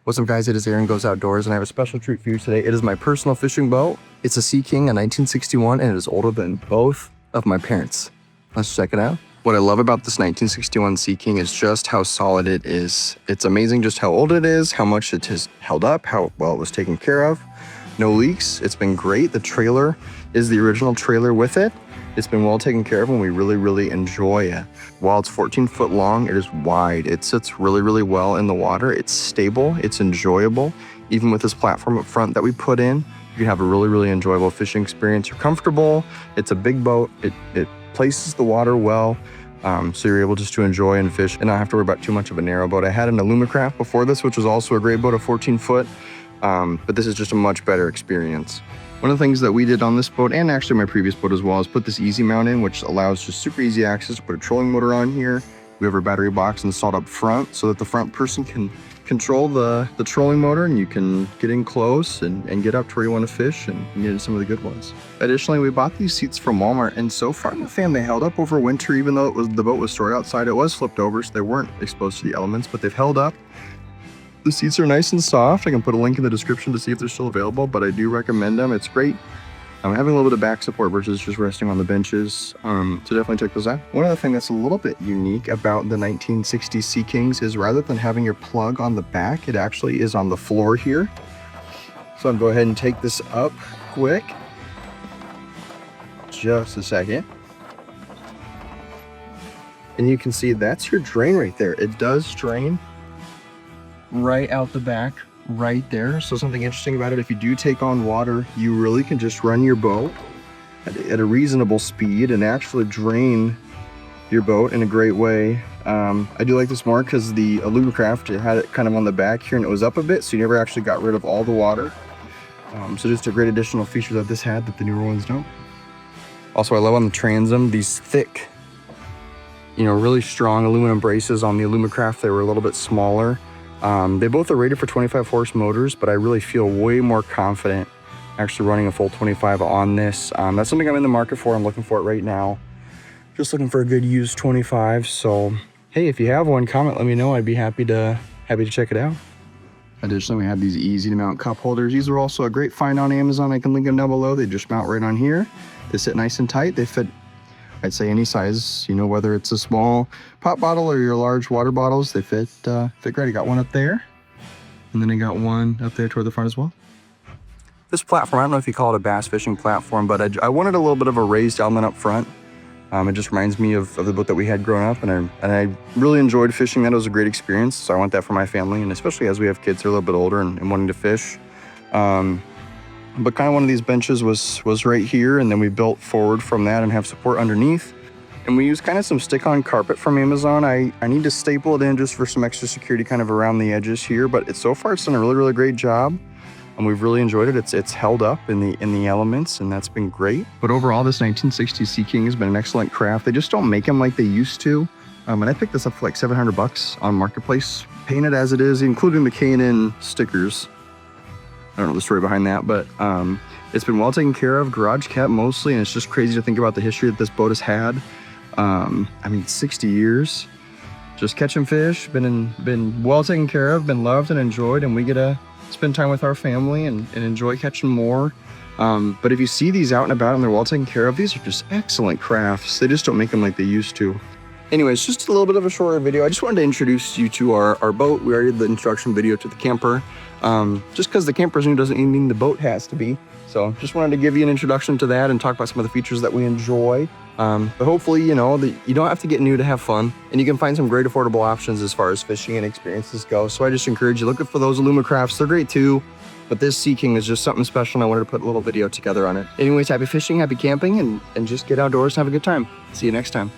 What's up guys, it is Aaron Goes Outdoors and I have a special treat for you today. It is my personal fishing boat. It's a SeaKing, a 1961, and it is older than both of my parents. Let's check it out. What I love about this 1961 SeaKing is just how solid it is. It's amazing just how old it is, how much it has held up, how well it was taken care of. No leaks, it's been great. The trailer is the original trailer with it. It's been well taken care of and we really enjoy it. While it's 14 foot long, it is wide. It sits really well in the water. It's stable, it's enjoyable. Even with this platform up front that we put in, you can have a really enjoyable fishing experience. You're comfortable, it's a big boat, it places the water well, so you're able just to enjoy and fish and not have to worry about too much of a narrow boat. I had an Alumacraft before this, which was also a great boat, a 14 foot, but this is just a much better experience. One of the things that we did on this boat, and actually my previous boat as well, is put this easy mount in, which allows just super easy access to put a trolling motor on here. We have our battery box installed up front so that the front person can control the trolling motor and you can get in close and get up to where you want to fish and get into some of the good ones. Additionally, we bought these seats from Walmart, and so far the fan, they held up over winter. Even though the boat was stored outside, it was flipped over, so they weren't exposed to the elements, but they've held up. The seats are nice and soft. I can put a link in the description to see if they're still available, but I do recommend them. It's great. I'm having a little bit of back support versus just resting on the benches. So definitely check those out. One other thing that's a little bit unique about the 1960 SeaKings is rather than having your plug on the back, it actually is on the floor here. So I'll go ahead and take this up quick. Just a second. And you can see that's your drain right there. It does drain right out the back right there. So something interesting about it, if you do take on water, you really can just run your boat at a reasonable speed and actually drain your boat in a great way. I do like this more because the Alumacraft, it had it kind of on the back here and it was up a bit, so you never actually got rid of all the water. So just a great additional feature that this had that the newer ones don't. Also, I love on the transom these thick, really strong aluminum braces. On the Alumacraft, they were a little bit smaller. They both are rated for 25 horse motors, but I really feel way more confident actually running a full 25 on this. That's something I'm in the market for. I'm looking for it right now. Just looking for a good used 25. So, hey, if you have one, comment, let me know. I'd be happy to check it out. Additionally, we have these easy to mount cup holders. These are also a great find on Amazon. I can link them down below. They just mount right on here. They sit nice and tight. They fit, I'd say, any size, whether it's a small pop bottle or your large water bottles, they fit great. I got one up there, and then I got one up there toward the front as well. This platform, I don't know if you call it a bass fishing platform, but I wanted a little bit of a raised element up front. It just reminds me of the boat that we had growing up, and I really enjoyed fishing that. It was a great experience, so I want that for my family, and especially as we have kids who are a little bit older and wanting to fish. But kind of one of these benches was right here, and then we built forward from that and have support underneath. And we use kind of some stick-on carpet from Amazon. I need to staple it in just for some extra security kind of around the edges here, but so far it's done a really great job. And we've really enjoyed it. It's held up in the elements, and that's been great. But overall, this 1960 SeaKing has been an excellent craft. They just don't make them like they used to. And I picked this up for like 700 bucks on Marketplace, painted as it is, including the K&N stickers. I don't know the story behind that, but it's been well taken care of, garage kept mostly, and it's just crazy to think about the history that this boat has had. 60 years, just catching fish, been well taken care of, been loved and enjoyed, and we get to spend time with our family and enjoy catching more. But if you see these out and about and they're well taken care of, these are just excellent crafts. They just don't make them like they used to. Anyways, just a little bit of a shorter video. I just wanted to introduce you to our boat. We already did the introduction video to the camper. Just because the camper's new doesn't mean the boat has to be. So just wanted to give you an introduction to that and talk about some of the features that we enjoy. But hopefully, that you don't have to get new to have fun, and you can find some great affordable options as far as fishing and experiences go. So I just encourage you, look for those Alumacrafts. They're great too, but this SeaKing is just something special, and I wanted to put a little video together on it. Anyways, happy fishing, happy camping, and just get outdoors and have a good time. See you next time.